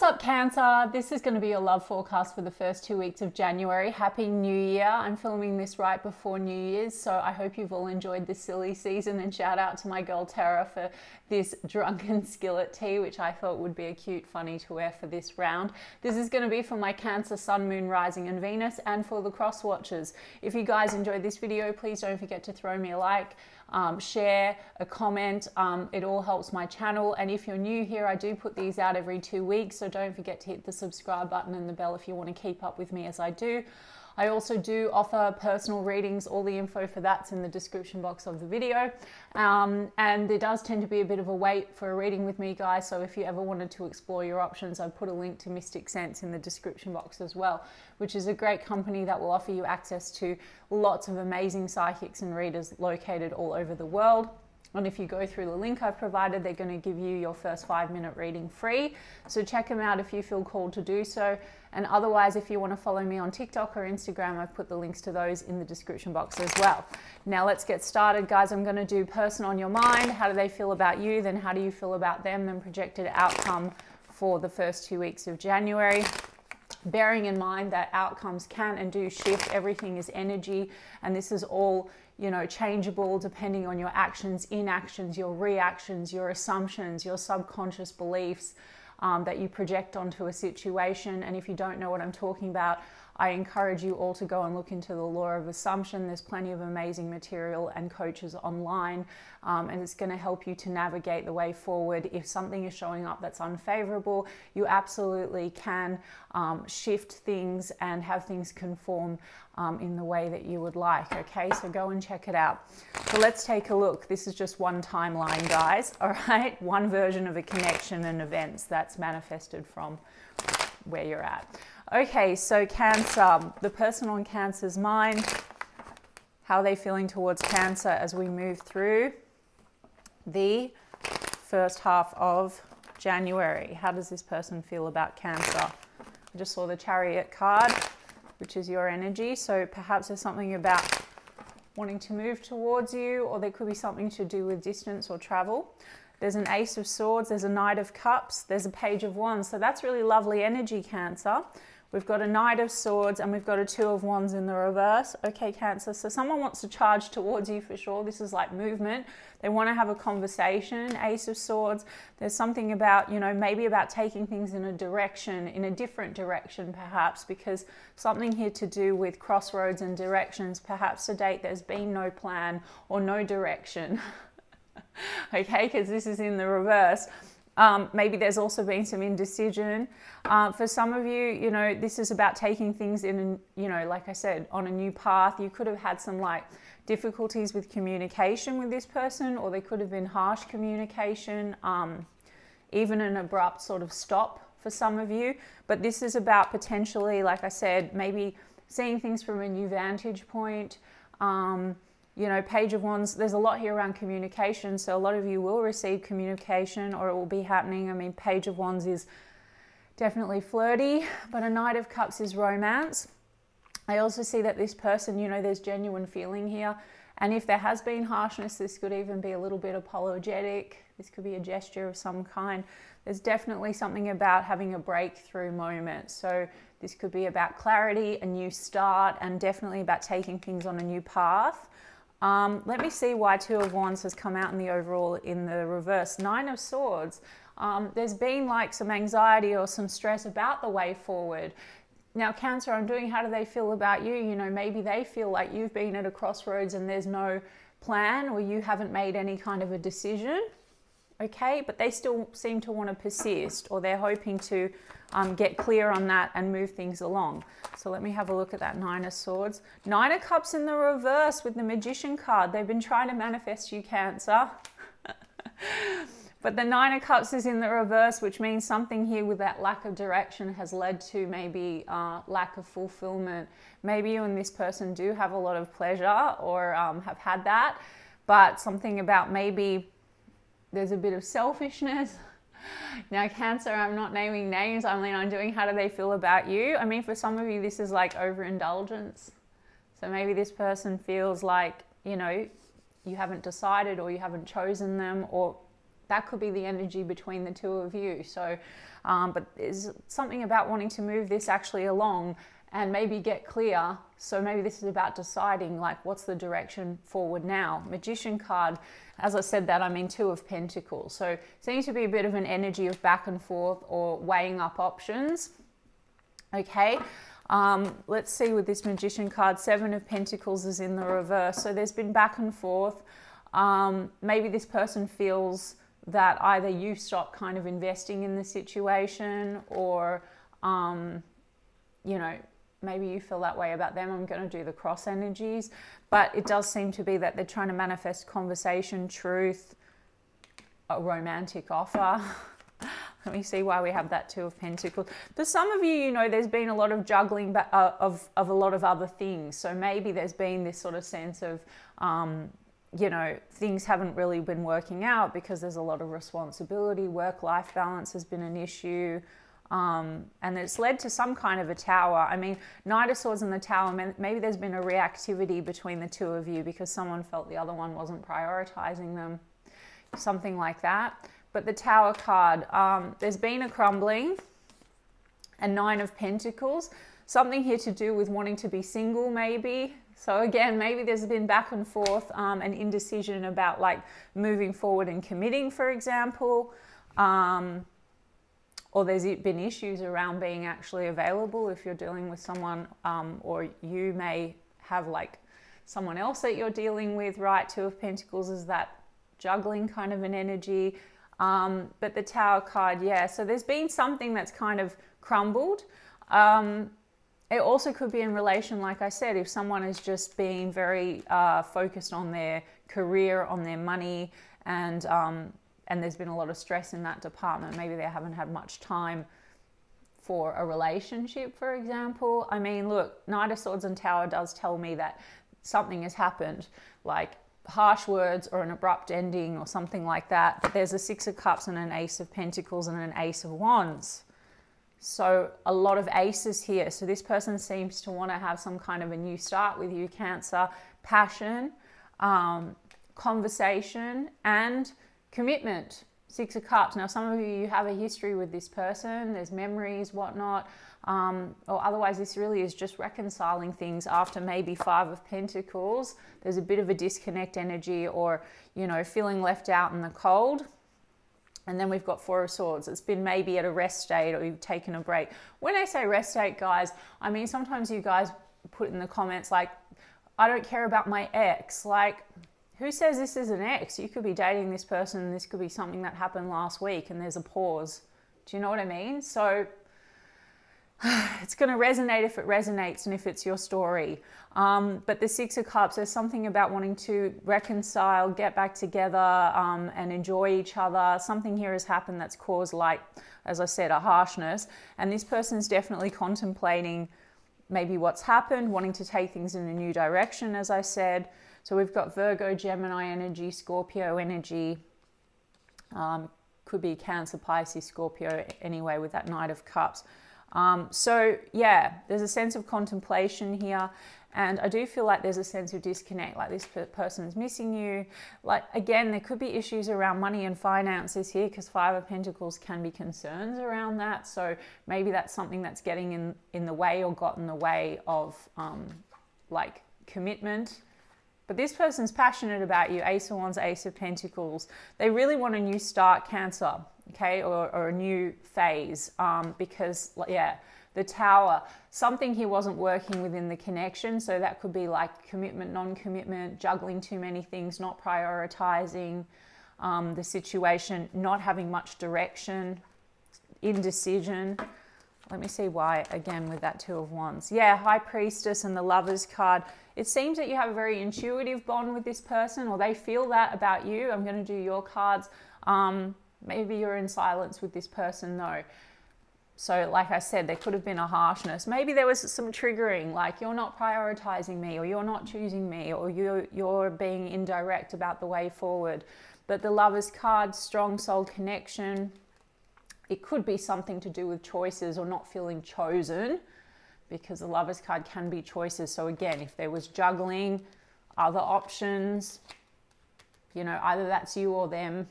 What's up, Cancer? This is going to be a love forecast for the first 2 weeks of January. Happy New Year. I'm filming this right before New Year's, so I hope you've all enjoyed this silly season, and shout out to my girl Tara for this drunken skillet tea, which I thought would be a cute funny to wear for this round. This is going to be for my Cancer Sun, Moon, Rising and Venus, and for the cross watchers. If you guys enjoyed this video, please don't forget to throw me a like, share, a comment. It all helps my channel, and if you're new here, I do put these out every 2 weeks, so don't forget to hit the subscribe button and the bell if you want to keep up with me as I do. I also do offer personal readings. All the info for that's in the description box of the video, and there does tend to be a bit of a wait for a reading with me, guys, so if you ever wanted to explore your options, I've put a link to Mystic Sense in the description box as well, which is a great company that will offer you access to lots of amazing psychics and readers located all over the world. And if you go through the link I've provided, they're going to give you your first 5-minute reading free. So check them out if you feel called to do so. And otherwise, if you want to follow me on TikTok or Instagram, I've put the links to those in the description box as well. Now let's get started, guys. I'm going to do person on your mind. How do they feel about you? Then how do you feel about them? Then projected outcome for the first 2 weeks of January. Bearing in mind that outcomes can and do shift. Everything is energy, and this is all, you know, changeable depending on your actions, inactions, your reactions, your assumptions, your subconscious beliefs that you project onto a situation. And if you don't know what I'm talking about, I encourage you all to go and look into the law of assumption. There's plenty of amazing material and coaches online, and it's going to help you to navigate the way forward. If something is showing up that's unfavorable, you absolutely can shift things and have things conform in the way that you would like. Okay, so go and check it out. So let's take a look. This is just one timeline, guys. All right, one version of a connection and events that's manifested from where you're at. Okay, so Cancer, the person on Cancer's mind, how are they feeling towards Cancer as we move through the first half of January? How does this person feel about Cancer? I just saw the Chariot card, which is your energy. So perhaps there's something about wanting to move towards you, or there could be something to do with distance or travel. There's an Ace of Swords, there's a Knight of Cups, there's a Page of Wands. So that's really lovely energy, Cancer. We've got a Knight of Swords and we've got a Two of Wands in the reverse. Okay, Cancer, so someone wants to charge towards you for sure. This is like movement. They want to have a conversation. Ace of Swords, there's something about, you know, maybe about taking things in a direction, in a different direction perhaps, because something here to do with crossroads and directions. Perhaps to date there's been no plan or no direction. Okay, because this is in the reverse. Maybe there's also been some indecision. For some of you, you know, this is about taking things in, you know, like I said, on a new path. You could have had some like difficulties with communication with this person, or there could have been harsh communication, even an abrupt sort of stop for some of you. But this is about potentially, like I said, maybe seeing things from a new vantage point. You know, Page of Wands, there's a lot here around communication, so a lot of you will receive communication, or it will be happening. I mean, Page of Wands is definitely flirty, but a Knight of Cups is romance. I also see that this person, you know, there's genuine feeling here, and if there has been harshness, this could even be a little bit apologetic. This could be a gesture of some kind. There's definitely something about having a breakthrough moment, so this could be about clarity, a new start, and definitely about taking things on a new path. Let me see why Two of Wands has come out in the overall in the reverse. Nine of Swords. There's been like some anxiety or some stress about the way forward. Now, Cancer, I'm doing how do they feel about you? You know, maybe they feel like you've been at a crossroads and there's no plan, or you haven't made any kind of a decision. Okay, but they still seem to want to persist, or they're hoping to get clear on that and move things along. So let me have a look at that Nine of Swords. Nine of Cups in the reverse with the Magician card. They've been trying to manifest you, Cancer. But the Nine of Cups is in the reverse, which means something here with that lack of direction has led to maybe lack of fulfillment. Maybe you and this person do have a lot of pleasure, or have had that, but something about maybe there's a bit of selfishness. Now, Cancer, I'm not naming names. I mean, I'm doing how do they feel about you. I mean, for some of you, this is like overindulgence. So maybe this person feels like, you know, you haven't decided, or you haven't chosen them, or that could be the energy between the two of you. So, but there's something about wanting to move this actually along and maybe get clear. So maybe this is about deciding, like, what's the direction forward now. Magician card, as I said that, I mean Two of Pentacles. So seems to be a bit of an energy of back and forth or weighing up options. Okay, let's see with this Magician card. Seven of Pentacles is in the reverse. So there's been back and forth. Maybe this person feels that either you stop kind of investing in the situation, or, you know, maybe you feel that way about them. I'm going to do the cross energies, but it does seem to be that they're trying to manifest conversation, truth, a romantic offer. Let me see why we have that Two of Pentacles. For some of you, you know, there's been a lot of juggling of a lot of other things. So maybe there's been this sort of sense of, you know, things haven't really been working out because there's a lot of responsibility. Work-life balance has been an issue. And it's led to some kind of a tower. I mean, Knight of Swords and the Tower, maybe there's been a reactivity between the two of you because someone felt the other one wasn't prioritizing them. Something like that. But the Tower card, there's been a crumbling. And Nine of Pentacles. Something here to do with wanting to be single, maybe. So again, maybe there's been back and forth, an indecision about like moving forward and committing, for example. Or there's been issues around being actually available if you're dealing with someone, or you may have like someone else that you're dealing with, right? Two of Pentacles is that juggling kind of an energy. But the Tower card, yeah. So there's been something that's kind of crumbled. It also could be in relation, like I said, if someone is just being very focused on their career, on their money, and there's been a lot of stress in that department. Maybe they haven't had much time for a relationship, for example. I mean, look, Knight of Swords and Tower does tell me that something has happened, like harsh words or an abrupt ending or something like that. But there's a Six of Cups and an Ace of Pentacles and an Ace of Wands. So a lot of aces here. So this person seems to want to have some kind of a new start with you, Cancer. Passion, conversation, and commitment. Six of Cups. Now, some of you have a history with this person. There's memories, whatnot. Or otherwise, this really is just reconciling things after maybe Five of Pentacles. There's a bit of a disconnect energy, or, you know, feeling left out in the cold. And then we've got Four of Swords. It's been maybe at a rest state, or you've taken a break. When I say rest state, guys, I mean, sometimes you guys put in the comments like, I don't care about my ex. Like, who says this is an ex? You could be dating this person and this could be something that happened last week and there's a pause. Do you know what I mean? So it's going to resonate if it resonates and if it's your story. But the Six of Cups, there's something about wanting to reconcile, get back together, and enjoy each other. Something here has happened that's caused, like, as I said, a harshness. And this person's definitely contemplating maybe what's happened, wanting to take things in a new direction, as I said. So we've got Virgo, Gemini energy, Scorpio energy. Could be Cancer, Pisces, Scorpio anyway with that Knight of Cups. So yeah, there's a sense of contemplation here. And I do feel like there's a sense of disconnect, like this person is missing you. Like, again, there could be issues around money and finances here because Five of Pentacles can be concerns around that. So maybe that's something that's getting in the way or got in the way of like commitment. But this person's passionate about you. Ace of Wands, Ace of Pentacles. They really want a new start, Cancer, okay, or a new phase, because, yeah, the Tower, something here wasn't working within the connection. So that could be like commitment, non-commitment, juggling too many things, not prioritizing the situation, not having much direction, indecision. Let me see why, again, with that Two of Wands. Yeah, High Priestess and the Lovers card. It seems that you have a very intuitive bond with this person, or they feel that about you. I'm going to do your cards. Maybe you're in silence with this person, though. So like I said, there could have been a harshness. Maybe there was some triggering, like you're not prioritizing me, or you're not choosing me, or you're being indirect about the way forward. But the Lovers card, strong soul connection. It could be something to do with choices or not feeling chosen, because the Lovers card can be choices. So again, if there was juggling, other options, you know, either that's you or them,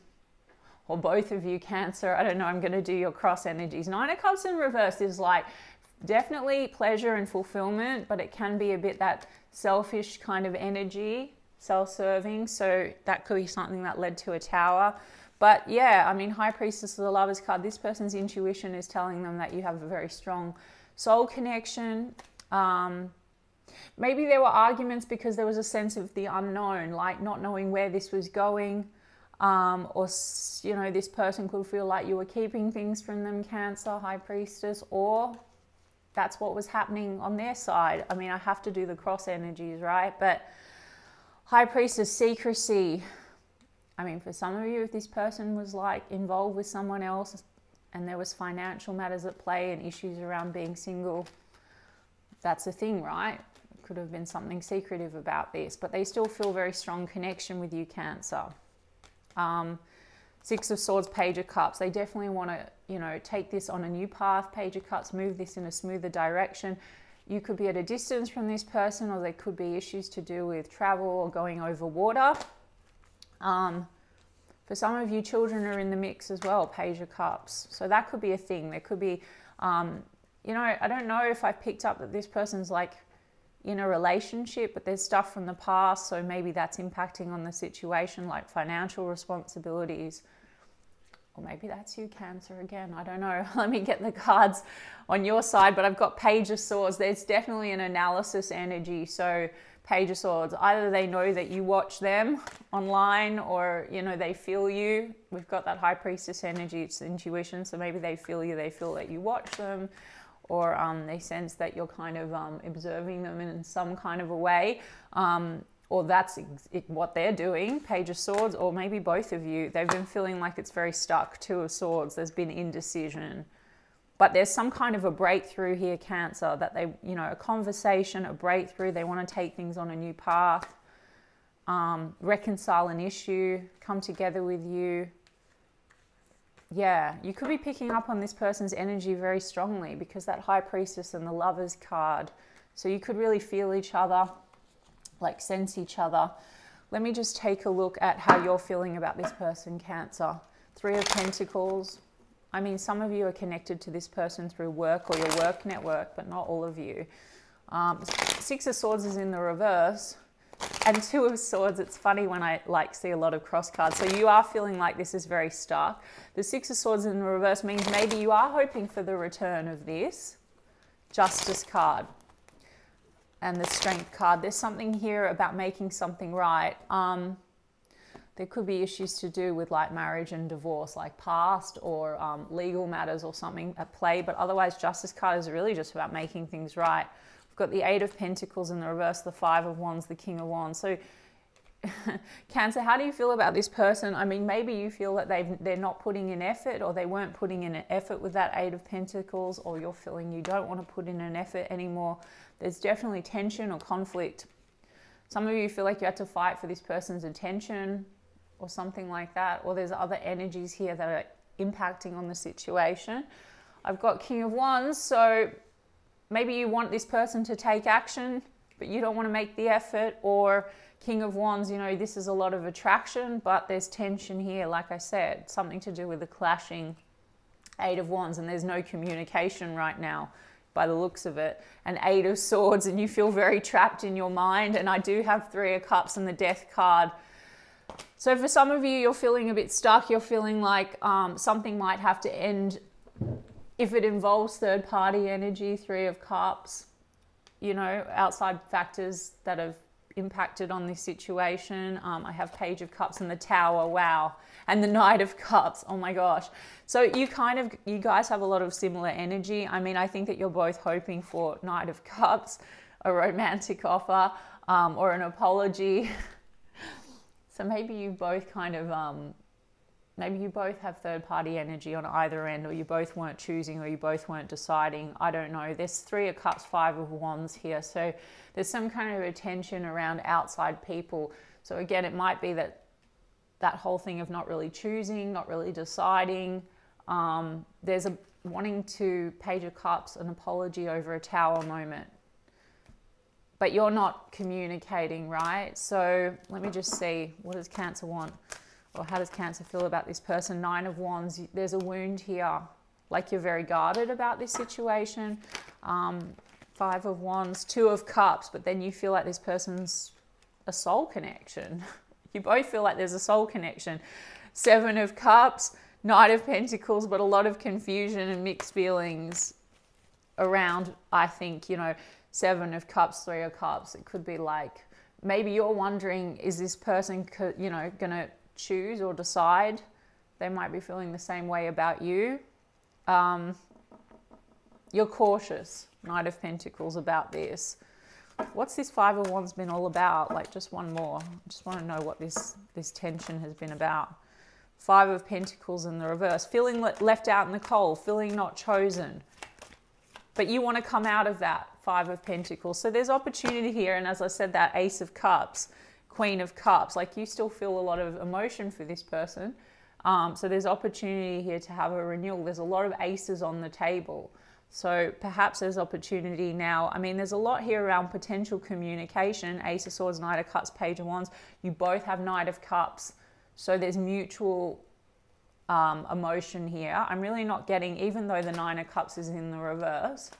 or both of you, Cancer. I don't know, I'm going to do your cross energies. Nine of Cups in reverse is like definitely pleasure and fulfillment, but it can be a bit that selfish kind of energy, self-serving. So that could be something that led to a Tower. But yeah, I mean, High Priestess of the Lovers card, this person's intuition is telling them that you have a very strong soul connection. Maybe there were arguments because there was a sense of the unknown, like not knowing where this was going. Or, you know, this person could feel like you were keeping things from them, Cancer, High Priestess, or that's what was happening on their side. I mean, I have to do the cross energies, right? But High Priestess, secrecy. I mean, for some of you, if this person was like involved with someone else and there was financial matters at play and issues around being single, that's a thing, right? It could have been something secretive about this, but they still feel very strong connection with you, Cancer. Six of Swords, Page of Cups. They definitely want to, you know, take this on a new path. Page of Cups, move this in a smoother direction. You could be at a distance from this person, or there could be issues to do with travel or going over water. For some of you, children are in the mix as well, Page of Cups. So that could be a thing. There could be, you know, I don't know if I picked up that this person's like in a relationship, but there's stuff from the past, so maybe that's impacting on the situation, like financial responsibilities. Or maybe that's you, Cancer, again. I don't know. Let me get the cards on your side, but I've got Page of Swords. There's definitely an analysis energy. So Page of Swords, either they know that you watch them online, or, you know, they feel you. We've got that High Priestess energy. It's intuition. So maybe they feel you. They feel that you watch them. Or they sense that you're kind of observing them in some kind of a way. Or that's what they're doing, Page of Swords, or maybe both of you. They've been feeling like it's very stuck, Two of Swords. There's been indecision. But there's some kind of a breakthrough here, Cancer, that they, you know, a conversation, a breakthrough. They want to take things on a new path, reconcile an issue, come together with you. Yeah, you could be picking up on this person's energy very strongly because that High Priestess and the Lovers card. So you could really feel each other, like sense each other. Let me just take a look at how you're feeling about this person, Cancer. Three of Pentacles. I mean, some of you are connected to this person through work or your work network, but not all of you. Six of Swords is in the reverse. And Two of Swords, it's funny when I like see a lot of cross cards. So you are feeling like this is very stuck. The Six of Swords in the reverse means maybe you are hoping for the return of this Justice card and the Strength card. There's something here about making something right. There could be issues to do with like marriage and divorce, like past or legal matters or something at play. But otherwise, Justice card is really just about making things right. Got the Eight of Pentacles in the reverse, the Five of Wands, the King of Wands. So Cancer, how do you feel about this person? I mean, maybe you feel that they're not putting in effort, or they weren't putting in an effort with that Eight of Pentacles, or you're feeling you don't want to put in an effort anymore. There's definitely tension or conflict. Some of you feel like you had to fight for this person's attention or something like that, or there's other energies here that are impacting on the situation. I've got King of Wands, so maybe you want this person to take action, but you don't want to make the effort. Or King of Wands, you know, this is a lot of attraction, but there's tension here, like I said, something to do with the clashing Eight of Wands, and there's no communication right now by the looks of it. And Eight of Swords, and you feel very trapped in your mind. And I do have Three of Cups and the Death card. So for some of you, you're feeling a bit stuck. You're feeling like something might have to end. If it involves third-party energy, Three of Cups, you know, outside factors that have impacted on this situation. I have Page of Cups and the Tower, wow. And the Knight of Cups, oh my gosh. So you guys have a lot of similar energy. I mean, I think that you're both hoping for Knight of Cups, a romantic offer, or an apology. So maybe you both kind of... maybe you both have third-party energy on either end, or you both weren't choosing, or you both weren't deciding. I don't know. There's Three of Cups, Five of Wands here. So there's some kind of attention around outside people. So again, it might be that whole thing of not really choosing, not really deciding. There's a wanting to, Page of Cups, an apology over a Tower moment. But you're not communicating, right? So let me just see. What does Cancer want? or how does Cancer feel about this person? 9 of Wands, there's a wound here. Like you're very guarded about this situation. 5 of Wands, 2 of Cups, but then you feel like this person's a soul connection. You both feel like there's a soul connection. 7 of Cups, Knight of Pentacles, but a lot of confusion and mixed feelings around, I think, you know, 7 of Cups, 3 of Cups. It could be like, maybe you're wondering, is this person, you know, going to choose or decide? They might be feeling the same way about you. You're cautious, Knight of Pentacles, about this. What's this 5 of Wands been all about? Like, just one more. I just want to know what this tension has been about. 5 of Pentacles in the reverse. Feeling left out in the cold, feeling not chosen. But you want to come out of that 5 of Pentacles. So there's opportunity here. And as I said, that Ace of Cups, Queen of Cups, like you still feel a lot of emotion for this person. So there's opportunity here to have a renewal. There's a lot of aces on the table. So perhaps there's opportunity now. I mean, there's a lot here around potential communication. Ace of Swords, Knight of Cups, Page of Wands. You both have Knight of Cups. So there's mutual emotion here. I'm really not getting, even though the 9 of Cups is in the reverse.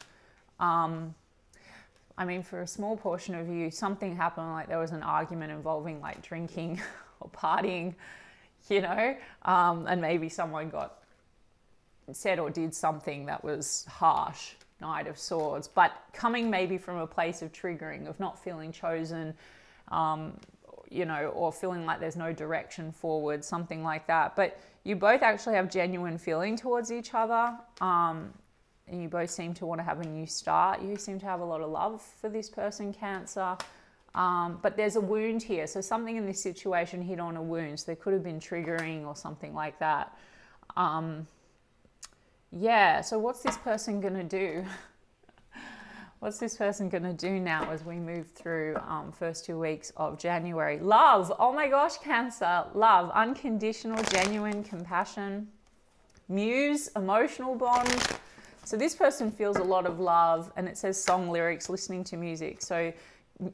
I mean, for a small portion of you, something happened, like there was an argument involving like drinking or partying, you know, and maybe someone got said or did something that was harsh, Knight of Swords, but coming maybe from a place of triggering, of not feeling chosen, you know, or feeling like there's no direction forward, something like that. But you both actually have genuine feeling towards each other, and you both seem to want to have a new start. You seem to have a lot of love for this person, Cancer. But there's a wound here. So something in this situation hit on a wound. So there could have been triggering or something like that. Yeah, so what's this person going to do? What's this person going to do now as we move through first 2 weeks of January? Love. Oh my gosh, Cancer. Love. Unconditional, genuine compassion. Muse, emotional bond. So this person feels a lot of love, and it says song lyrics, listening to music. So,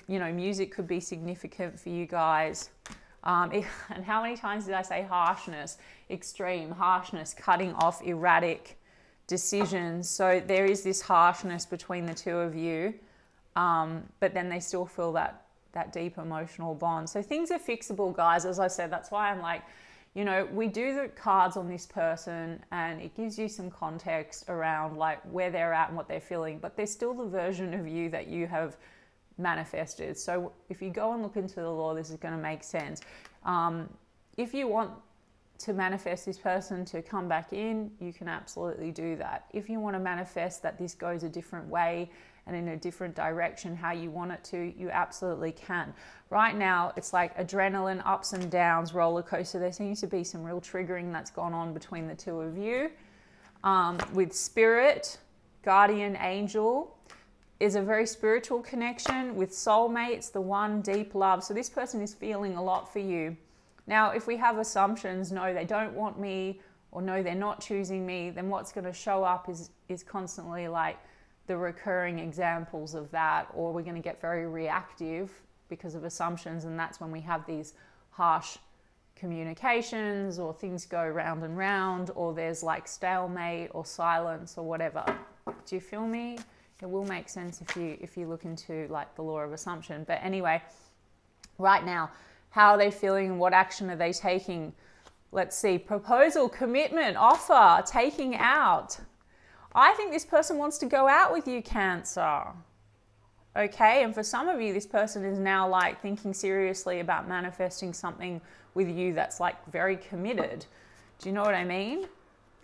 you know, music could be significant for you guys. And how many times did I say harshness? Extreme harshness, cutting off, erratic decisions. So there is this harshness between the two of you, but then they still feel that deep emotional bond. So things are fixable, guys. As I said, that's why I'm like, you know, we do the cards on this person and it gives you some context around like where they're at and what they're feeling, but there's still the version of you that you have manifested. So if you go and look into the law, this is going to make sense. If you want to manifest this person to come back in, you can absolutely do that. If you want to manifest that this goes a different way and in a different direction, how you want it to, you absolutely can. Right now, it's like adrenaline, ups and downs, roller coaster. There seems to be some real triggering that's gone on between the two of you. With spirit, guardian angel is a very spiritual connection. With soulmates, the one, deep love. So this person is feeling a lot for you. Now, if we have assumptions, no, they don't want me, or no, they're not choosing me, then what's going to show up is constantly like the recurring examples of that, or we're going to get very reactive because of assumptions, and that's when we have these harsh communications, or things go round and round, or there's like stalemate or silence or whatever. Do you feel me? It will make sense if you look into like the law of assumption. But anyway, right now, how are they feeling? What action are they taking? Let's see. Proposal, commitment, offer, taking out. I think this person wants to go out with you, Cancer. Okay, and for some of you, this person is now like thinking seriously about manifesting something with you that's like very committed. Do you know what I mean?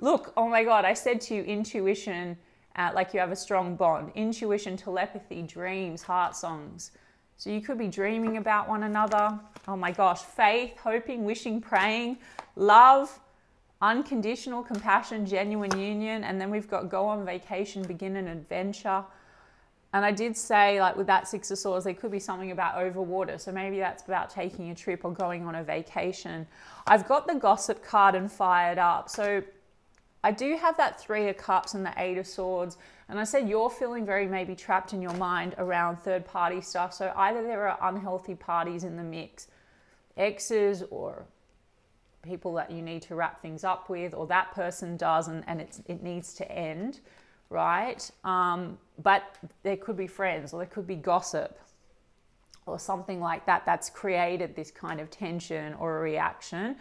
Look, oh my God, I said to you, intuition, like you have a strong bond. Intuition, telepathy, dreams, heart songs. So you could be dreaming about one another. Oh my gosh, faith, hoping, wishing, praying, love, unconditional compassion, genuine union. And then we've got go on vacation, begin an adventure. And I did say, like with that 6 of Swords, there could be something about over water. So maybe that's about taking a trip or going on a vacation. I've got the gossip card and fired up. So I do have that 3 of Cups and the 8 of Swords. And I said you're feeling very maybe trapped in your mind around third party stuff. So either there are unhealthy parties in the mix, exes or people that you need to wrap things up with, or that person does, and it needs to end, right? But there could be friends, or there could be gossip or something like that that's created this kind of tension or a reaction,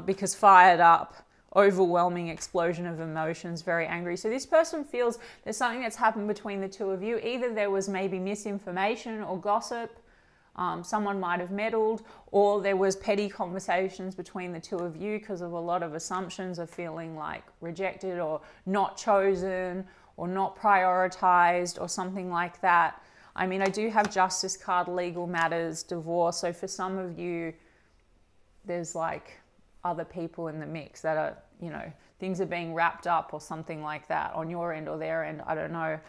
because fired up, overwhelming explosion of emotions, very angry. So this person feels there's something that's happened between the two of you. Either there was maybe misinformation or gossip, someone might have meddled, or there was petty conversations between the two of you because of a lot of assumptions of feeling like rejected or not chosen or not prioritized or something like that. I mean, I do have Justice card, legal matters, divorce. So for some of you, there's like other people in the mix that are, you know, things are being wrapped up or something like that on your end or their end. I don't know.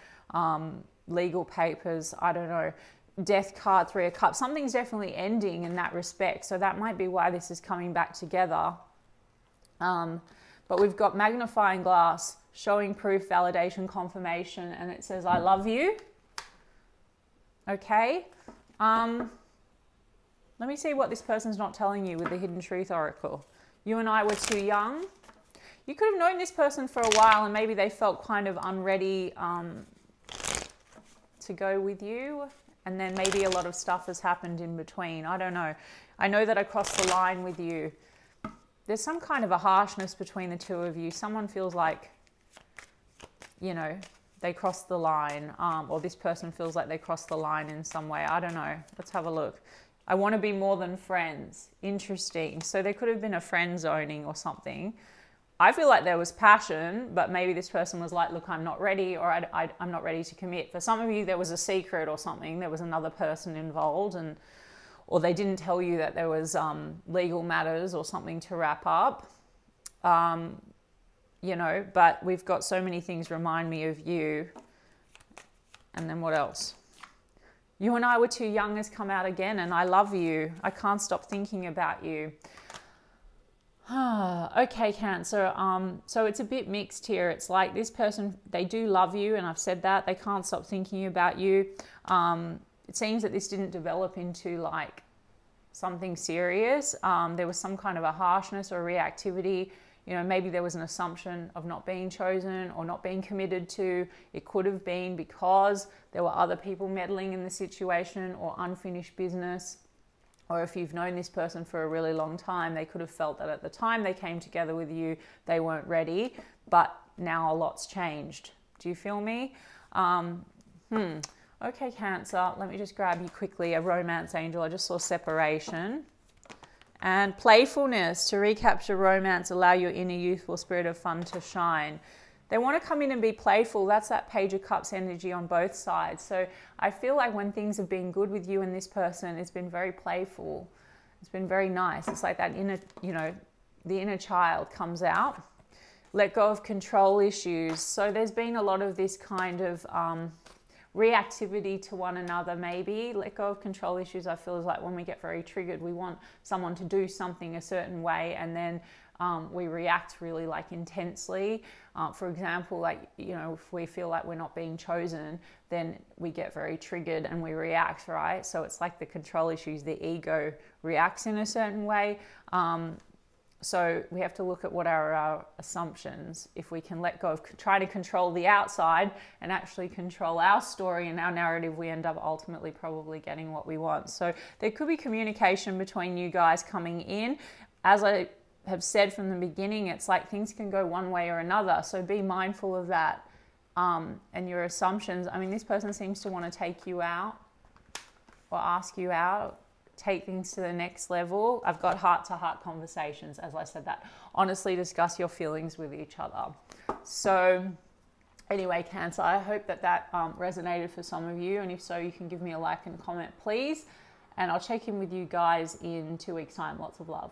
Legal papers, I don't know. Death card, 3 of Cups. Something's definitely ending in that respect. So that might be why this is coming back together. But we've got magnifying glass, showing proof, validation, confirmation, and it says, I love you. Okay. Let me see what this person's not telling you with the Hidden Truth Oracle. You and I were too young. You could have known this person for a while and maybe they felt kind of unready to go with you. And then maybe a lot of stuff has happened in between. I don't know. I know that I crossed the line with you. There's some kind of a harshness between the two of you. Someone feels like, you know, they crossed the line, or this person feels like they crossed the line in some way. I don't know. Let's have a look. I want to be more than friends. Interesting. So there could have been a friend zoning or something. I feel like there was passion, but maybe this person was like, look, I'm not ready, or I'm not ready to commit. For some of you, there was a secret or something. There was another person involved, or they didn't tell you that there was legal matters or something to wrap up. You know, but we've got so many things remind me of you. And then what else? You and I were too young has come out again, and I love you. I can't stop thinking about you. Okay, Cancer. So it's a bit mixed here. It's like this person, they do love you, and I've said that. They can't stop thinking about you. It seems that this didn't develop into like something serious. There was some kind of a harshness or reactivity. You know, maybe there was an assumption of not being chosen or not being committed to. It could have been because there were other people meddling in the situation or unfinished business. Or if you've known this person for a really long time, they could have felt that at the time they came together with you, they weren't ready. But now a lot's changed. Do you feel me? Okay, Cancer, let me just grab you quickly. A romance angel. I just saw separation. And playfulness, to recapture romance, allow your inner youthful spirit of fun to shine. They want to come in and be playful. That's that Page of Cups energy on both sides. So I feel like when things have been good with you and this person, it's been very playful. It's been very nice. It's like that inner, you know, the inner child comes out. Let go of control issues. So there's been a lot of this kind of reactivity to one another, maybe. Let go of control issues, I feel, is like when we get very triggered, we want someone to do something a certain way, and then we react really like intensely. For example, like, you know, if we feel like we're not being chosen, then we get very triggered and we react, right? So it's like the control issues, the ego reacts in a certain way. So we have to look at what are our assumptions. If we can let go of trying to control the outside and actually control our story and our narrative, we end up ultimately probably getting what we want. So there could be communication between you guys coming in. As I have said from the beginning, it's like things can go one way or another. So be mindful of that and your assumptions. I mean, this person seems to want to take you out or ask you out, take things to the next level. I've got heart-to-heart conversations, as I said that. Honestly, discuss your feelings with each other. So anyway, Cancer, I hope that that resonated for some of you. And if so, you can give me a like and comment, please. And I'll check in with you guys in 2 weeks' time. Lots of love.